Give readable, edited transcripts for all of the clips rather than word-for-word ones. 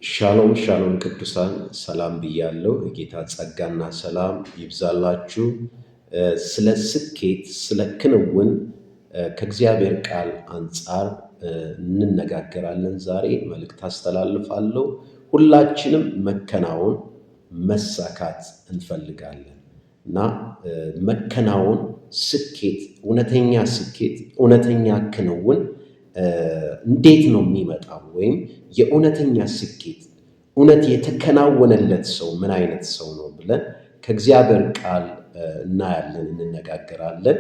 ሻሎም ሻሎም ቅዱሳን ሰላም ብያለሁ። የጌታ ጸጋና ሰላም ይብዛላችሁ። ስለ ስኬት፣ ስለ ክንውን ከእግዚአብሔር ቃል አንጻር እንነጋገራለን። ዛሬ መልእክት አስተላልፋለሁ። ሁላችንም መከናወን፣ መሳካት እንፈልጋለን እና መከናወን፣ ስኬት፣ እውነተኛ ክንውን እንዴት ነው የሚመጣው? ወይም የእውነተኛ ስኬት እውነት የተከናወነለት ሰው ምን አይነት ሰው ነው ብለን ከእግዚአብሔር ቃል እናያለን፣ እንነጋገራለን።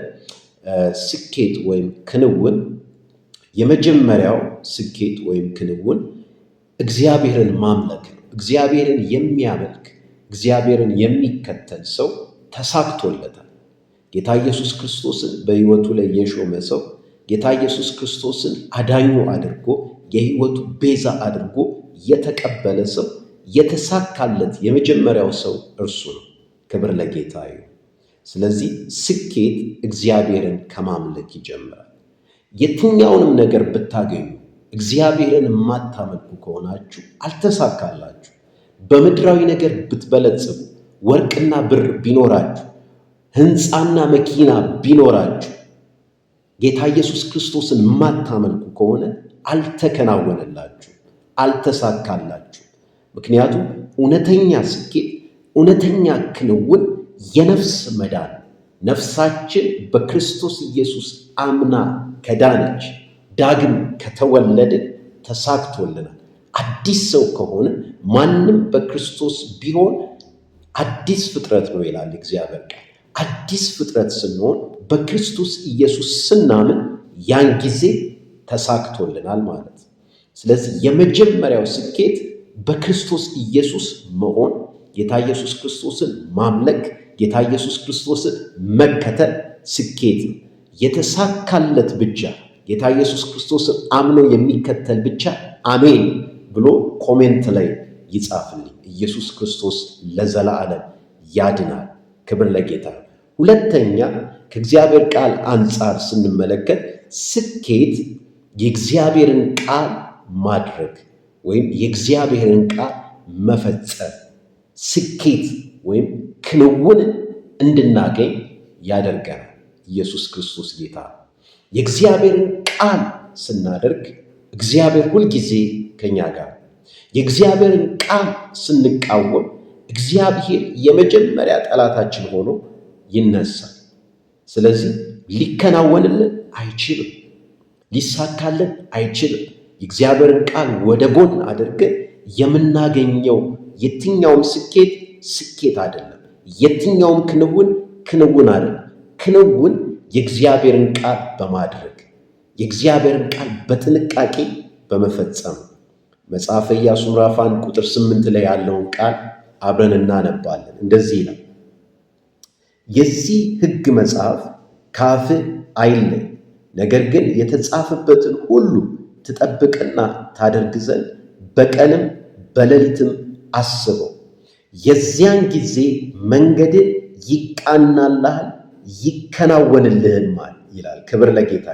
ስኬት ወይም ክንውን፣ የመጀመሪያው ስኬት ወይም ክንውን እግዚአብሔርን ማምለክ ነው። እግዚአብሔርን የሚያመልክ እግዚአብሔርን የሚከተል ሰው ተሳክቶለታል። ጌታ ኢየሱስ ክርስቶስን በሕይወቱ ላይ የሾመ ሰው ጌታ ኢየሱስ ክርስቶስን አዳኙ አድርጎ የሕይወቱ ቤዛ አድርጎ የተቀበለ ሰው የተሳካለት የመጀመሪያው ሰው እርሱ ነው። ክብር ለጌታ ይሁን። ስለዚህ ስኬት እግዚአብሔርን ከማምለክ ይጀምራል። የትኛውንም ነገር ብታገኙ እግዚአብሔርን የማታመልኩ ከሆናችሁ አልተሳካላችሁ። በምድራዊ ነገር ብትበለጽጉ፣ ወርቅና ብር ቢኖራችሁ፣ ሕንፃና መኪና ቢኖራችሁ፣ ጌታ ኢየሱስ ክርስቶስን የማታመልኩ ከሆነ አልተከናወነላችሁ፣ አልተሳካላችሁ። ምክንያቱም እውነተኛ ስኬት፣ እውነተኛ ክንውን የነፍስ መዳን፣ ነፍሳችን በክርስቶስ ኢየሱስ አምና ከዳነች፣ ዳግም ከተወለድን ተሳክቶልናል። አዲስ ሰው ከሆነ ማንም በክርስቶስ ቢሆን አዲስ ፍጥረት ነው ይላል እግዚአብሔር ቃል። አዲስ ፍጥረት ስንሆን በክርስቶስ ኢየሱስ ስናምን ያን ጊዜ ተሳክቶልናል ማለት። ስለዚህ የመጀመሪያው ስኬት በክርስቶስ ኢየሱስ መሆን፣ ጌታ ኢየሱስ ክርስቶስን ማምለክ፣ ጌታ ኢየሱስ ክርስቶስን መከተል ስኬት ነው። የተሳካለት ብቻ ጌታ ኢየሱስ ክርስቶስን አምኖ የሚከተል ብቻ አሜን ብሎ ኮሜንት ላይ ይጻፍልኝ። ኢየሱስ ክርስቶስ ለዘላለም ያድናል። ክብር ለጌታ። ሁለተኛ ከእግዚአብሔር ቃል አንጻር ስንመለከት ስኬት የእግዚአብሔርን ቃል ማድረግ ወይም የእግዚአብሔርን ቃል መፈጸም፣ ስኬት ወይም ክንውን እንድናገኝ ያደርገናል። ኢየሱስ ክርስቶስ ጌታ። የእግዚአብሔርን ቃል ስናደርግ እግዚአብሔር ሁልጊዜ ከኛ ጋር። የእግዚአብሔርን ቃል ስንቃወም እግዚአብሔር የመጀመሪያ ጠላታችን ሆኖ ይነሳል። ስለዚህ ሊከናወንልን አይችልም፣ ሊሳካልን አይችልም። የእግዚአብሔርን ቃል ወደ ጎን አድርገን የምናገኘው የትኛውም ስኬት ስኬት አይደለም። የትኛውም ክንውን አይደለም። ክንውን የእግዚአብሔርን ቃል በማድረግ የእግዚአብሔርን ቃል በጥንቃቄ በመፈጸም። መጽሐፈ ኢያሱ ምዕራፍ 1 ቁጥር 8 ላይ ያለውን ቃል አብረን እናነባለን። እንደዚህ ይላል፣ የዚህ ሕግ መጽሐፍ ከአፍህ አይለይ፣ ነገር ግን የተጻፈበትን ሁሉ ትጠብቅና ታደርግ ዘንድ በቀንም በሌሊትም አስበው። የዚያን ጊዜ መንገድህ ይቃናልሃል፣ ይከናወንልህማል ይላል። ክብር ለጌታ።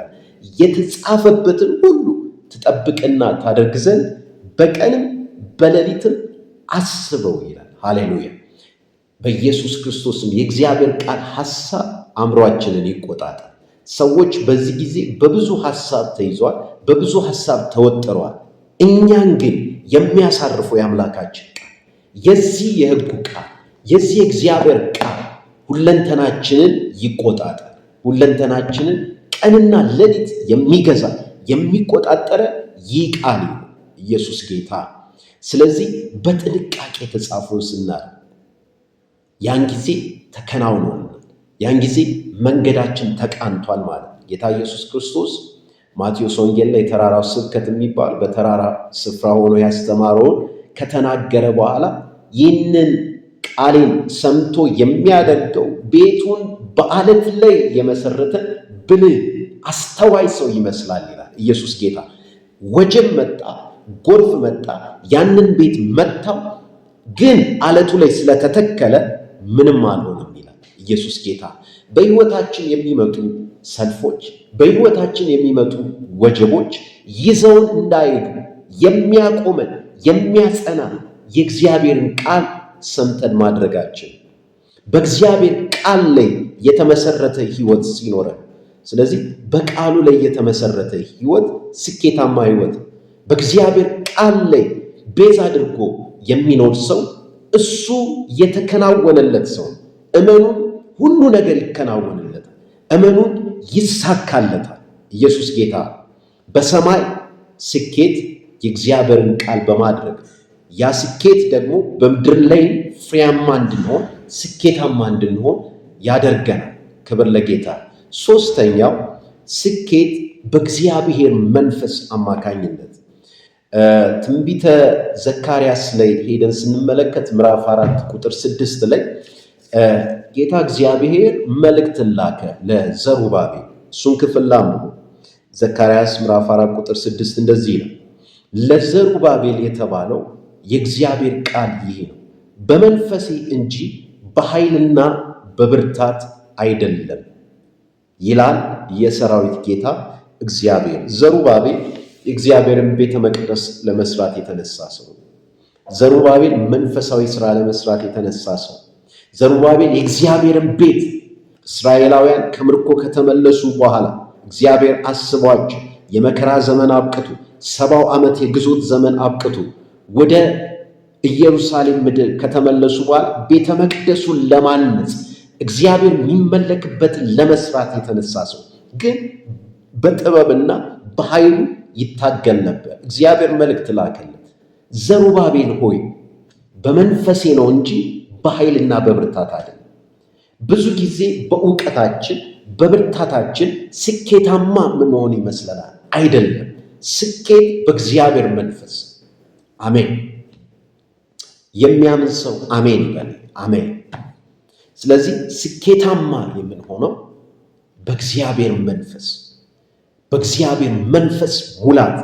የተጻፈበትን ሁሉ ትጠብቅና ታደርግ ዘንድ በቀንም በሌሊትም አስበው ይላል። ሃሌሉያ። በኢየሱስ ክርስቶስም የእግዚአብሔር ቃል ሐሳብ አእምሯችንን ይቆጣጠር። ሰዎች በዚህ ጊዜ በብዙ ሐሳብ ተይዟል፣ በብዙ ሐሳብ ተወጥረዋል። እኛን ግን የሚያሳርፈው የአምላካችን ቃል፣ የዚህ የሕጉ ቃል፣ የዚህ የእግዚአብሔር ቃል ሁለንተናችንን ይቆጣጠር። ሁለንተናችንን ቀንና ሌሊት የሚገዛ የሚቆጣጠረ ይህ ቃል ነው። ኢየሱስ ጌታ። ስለዚህ በጥንቃቄ የተጻፈውን ስናደርግ ያን ጊዜ ተከናውኗል፣ ያን ጊዜ መንገዳችን ተቃንቷል ማለት ነው። ጌታ ኢየሱስ ክርስቶስ ማቴዎስ ወንጌል ላይ የተራራው ስብከት የሚባል በተራራ ስፍራ ሆኖ ያስተማረውን ከተናገረ በኋላ ይህንን ቃሌን ሰምቶ የሚያደርገው ቤቱን በዓለት ላይ የመሰረተ ብልህ አስተዋይ ሰው ይመስላል ይላል። ኢየሱስ ጌታ። ወጀብ መጣ፣ ጎርፍ መጣ፣ ያንን ቤት መታው፣ ግን ዓለቱ ላይ ስለተተከለ ምንም አልሆነም ይላል። ኢየሱስ ጌታ። በሕይወታችን የሚመጡ ሰልፎች፣ በሕይወታችን የሚመጡ ወጀቦች ይዘውን እንዳይሄዱ የሚያቆመን የሚያጸና የእግዚአብሔርን ቃል ሰምተን ማድረጋችን፣ በእግዚአብሔር ቃል ላይ የተመሰረተ ህይወት ሲኖረን፣ ስለዚህ በቃሉ ላይ የተመሰረተ ህይወት ስኬታማ ህይወት፣ በእግዚአብሔር ቃል ላይ ቤዝ አድርጎ የሚኖር ሰው እሱ የተከናወነለት ሰው። እመኑን፣ ሁሉ ነገር ይከናወንለታል። እመኑን፣ ይሳካለታል። ኢየሱስ ጌታ። በሰማይ ስኬት የእግዚአብሔርን ቃል በማድረግ ያ ስኬት ደግሞ በምድር ላይ ፍሬያማ እንድንሆን ስኬታማ እንድንሆን ያደርገናል። ክብር ለጌታ። ሶስተኛው ስኬት በእግዚአብሔር መንፈስ አማካኝነት ትንቢተ ዘካርያስ ላይ ሄደን ስንመለከት ምዕራፍ 4 ቁጥር 6 ላይ ጌታ እግዚአብሔር መልእክትን ላከ ለዘሩባቤል። እሱን ክፍል አንብቡ። ዘካርያስ ምዕራፍ 4 ቁጥር 6 እንደዚህ ነው፣ ለዘሩባቤል የተባለው የእግዚአብሔር ቃል ይሄ ነው፣ በመንፈሴ እንጂ በኃይልና በብርታት አይደለም ይላል የሰራዊት ጌታ እግዚአብሔር። ዘሩባቤል የእግዚአብሔርን ቤተ መቅደስ ለመስራት የተነሳ ሰው። ዘሩባቤል መንፈሳዊ ሥራ ለመስራት የተነሳ ሰው። ዘሩባቤል የእግዚአብሔርን ቤት እስራኤላውያን ከምርኮ ከተመለሱ በኋላ እግዚአብሔር አስቧቸው የመከራ ዘመን አብቅቱ፣ 70 ዓመት የግዞት ዘመን አብቅቱ ወደ ኢየሩሳሌም ምድር ከተመለሱ በኋላ ቤተ መቅደሱን ለማነጽ እግዚአብሔር የሚመለክበትን ለመስራት የተነሳ ሰው ግን በጥበብና በኃይሉ ይታገል ነበር። እግዚአብሔር መልእክት ላከለት፣ ዘሩባቤል ሆይ በመንፈሴ ነው እንጂ በኃይልና በብርታት አይደለም። ብዙ ጊዜ በእውቀታችን በብርታታችን ስኬታማ ምንሆን ይመስለናል። አይደለም። ስኬት በእግዚአብሔር መንፈስ። አሜን። የሚያምን ሰው አሜን ይበል። አሜን። ስለዚህ ስኬታማ የምንሆነው በእግዚአብሔር መንፈስ፣ በእግዚአብሔር መንፈስ ሙላት፣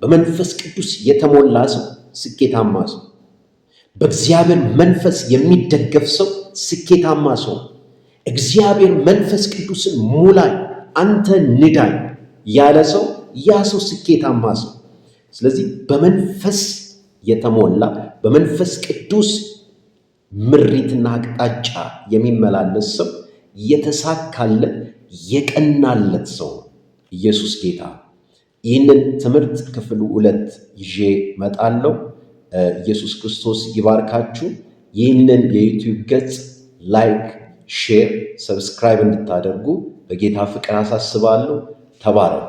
በመንፈስ ቅዱስ የተሞላ ሰው ስኬታማ ሰው፣ በእግዚአብሔር መንፈስ የሚደገፍ ሰው ስኬታማ ሰው። እግዚአብሔር መንፈስ ቅዱስን ሙላኝ፣ አንተ ንዳኝ ያለ ሰው ያ ሰው ስኬታማ ሰው። ስለዚህ በመንፈስ የተሞላ በመንፈስ ቅዱስ ምሪትና አቅጣጫ የሚመላለስ ሰው የተሳካለት የቀናለት ሰው ነው። ኢየሱስ ጌታ። ይህንን ትምህርት ክፍል 2 ይዤ መጣለሁ። ኢየሱስ ክርስቶስ ይባርካችሁ። ይህንን የዩቲዩብ ገጽ ላይክ፣ ሼር፣ ሰብስክራይብ እንድታደርጉ በጌታ ፍቅር አሳስባለሁ። ተባረኩ።